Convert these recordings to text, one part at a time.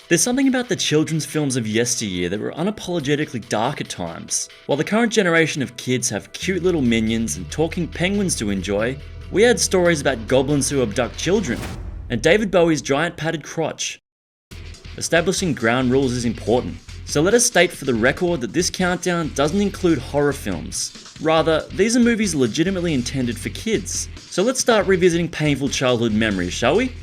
There's something about the children's films of yesteryear that were unapologetically dark at times. While the current generation of kids have cute little minions and talking penguins to enjoy, we had stories about goblins who abduct children, and David Bowie's giant padded crotch. Establishing ground rules is important, so let us state for the record that this countdown doesn't include horror films. Rather, these are movies legitimately intended for kids. So let's start revisiting painful childhood memories, shall we?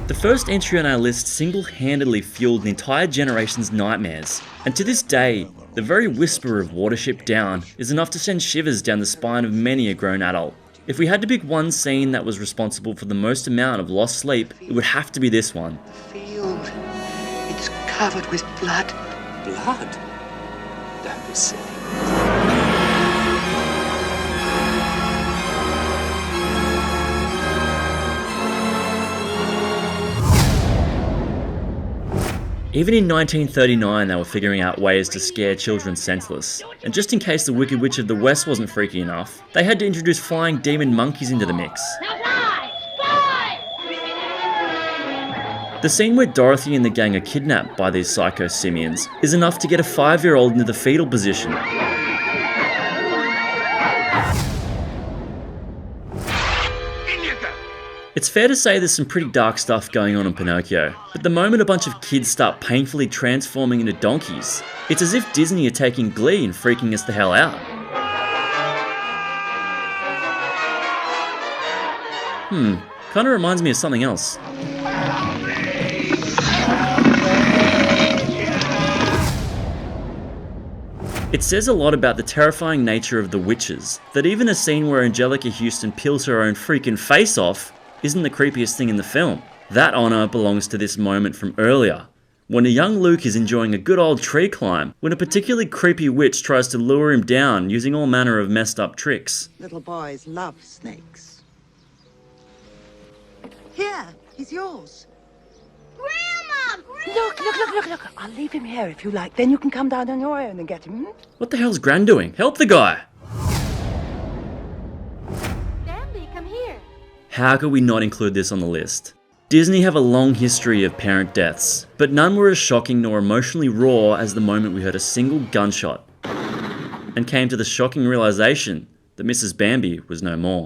The first entry on our list single-handedly fueled an entire generation's nightmares, and to this day, the very whisper of Watership Down is enough to send shivers down the spine of many a grown adult. If we had to pick one scene that was responsible for the most amount of lost sleep, it would have to be this one. The field, it's covered with blood. Blood? Don't be silly. Even in 1939 they were figuring out ways to scare children senseless, and just in case the Wicked Witch of the West wasn't freaky enough, they had to introduce flying demon monkeys into the mix. Now fly! Fly! The scene where Dorothy and the gang are kidnapped by these psycho simians is enough to get a 5-year-old into the fetal position. It's fair to say there's some pretty dark stuff going on in Pinocchio, but the moment a bunch of kids start painfully transforming into donkeys, it's as if Disney are taking glee and freaking us the hell out. Kinda reminds me of something else. It says a lot about the terrifying nature of the witches, that even a scene where Angelica Houston peels her own freaking face off isn't the creepiest thing in the film. That honour belongs to this moment from earlier, when a young Luke is enjoying a good old tree climb, when a particularly creepy witch tries to lure him down using all manner of messed up tricks. Little boys love snakes. Here, he's yours. Grandma! Look. I'll leave him here if you like. Then you can come down on your own and get him. What the hell's Gran doing? Help the guy! Bambi, come here. How could we not include this on the list? Disney have a long history of parent deaths, but none were as shocking nor emotionally raw as the moment we heard a single gunshot and came to the shocking realization that Mrs. Bambi was no more.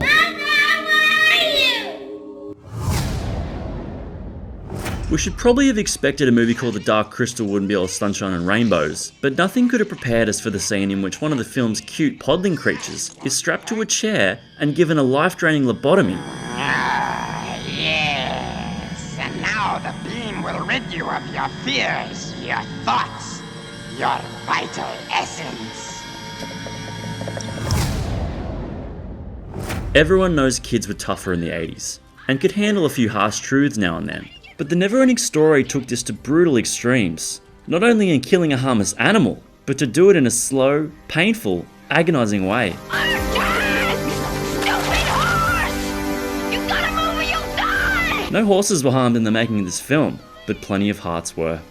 We should probably have expected a movie called The Dark Crystal wouldn't be all sunshine and rainbows, but nothing could have prepared us for the scene in which one of the film's cute podling creatures is strapped to a chair and given a life-draining lobotomy. Yes, and now the beam will rid you of your fears, your thoughts, your vital essence. Everyone knows kids were tougher in the 80s, and could handle a few harsh truths now and then. But the never-ending story took this to brutal extremes, not only in killing a harmless animal, but to do it in a slow, painful, agonising way. No horses were harmed in the making of this film, but plenty of hearts were.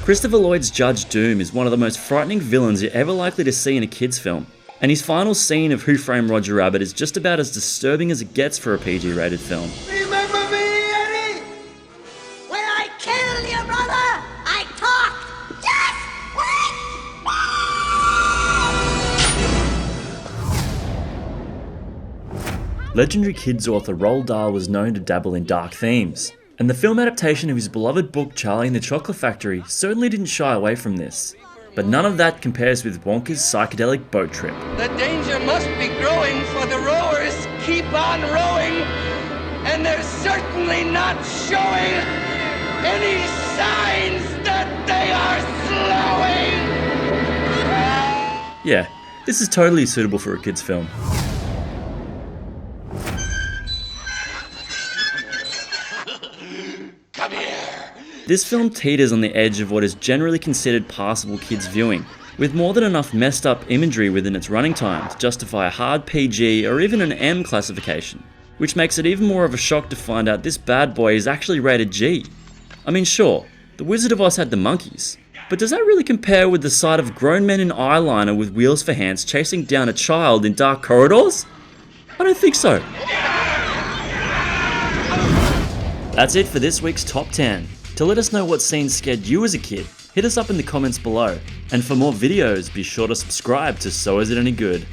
Christopher Lloyd's Judge Doom is one of the most frightening villains you're ever likely to see in a kids' film, and his final scene of Who Framed Roger Rabbit is just about as disturbing as it gets for a PG-rated film. Remember me, Eddie? When I killed your brother, I talked. Just wait. Legendary kids author Roald Dahl was known to dabble in dark themes, and the film adaptation of his beloved book Charlie and the Chocolate Factory certainly didn't shy away from this. But none of that compares with Wonka's psychedelic boat trip. The danger must be growing, for the rowers keep on rowing, and they're certainly not showing any signs that they are slowing. Yeah, this is totally suitable for a kids' film. Come here. This film teeters on the edge of what is generally considered passable kids viewing, with more than enough messed up imagery within its running time to justify a hard PG or even an M classification. which makes it even more of a shock to find out this bad boy is actually rated G. I mean, sure, The Wizard of Oz had the monkeys, but does that really compare with the sight of grown men in eyeliner with wheels for hands chasing down a child in dark corridors? I don't think so. That's it for this week's Top 10. To let us know what scenes scared you as a kid, hit us up in the comments below. And for more videos, be sure to subscribe to So Is It Any Good.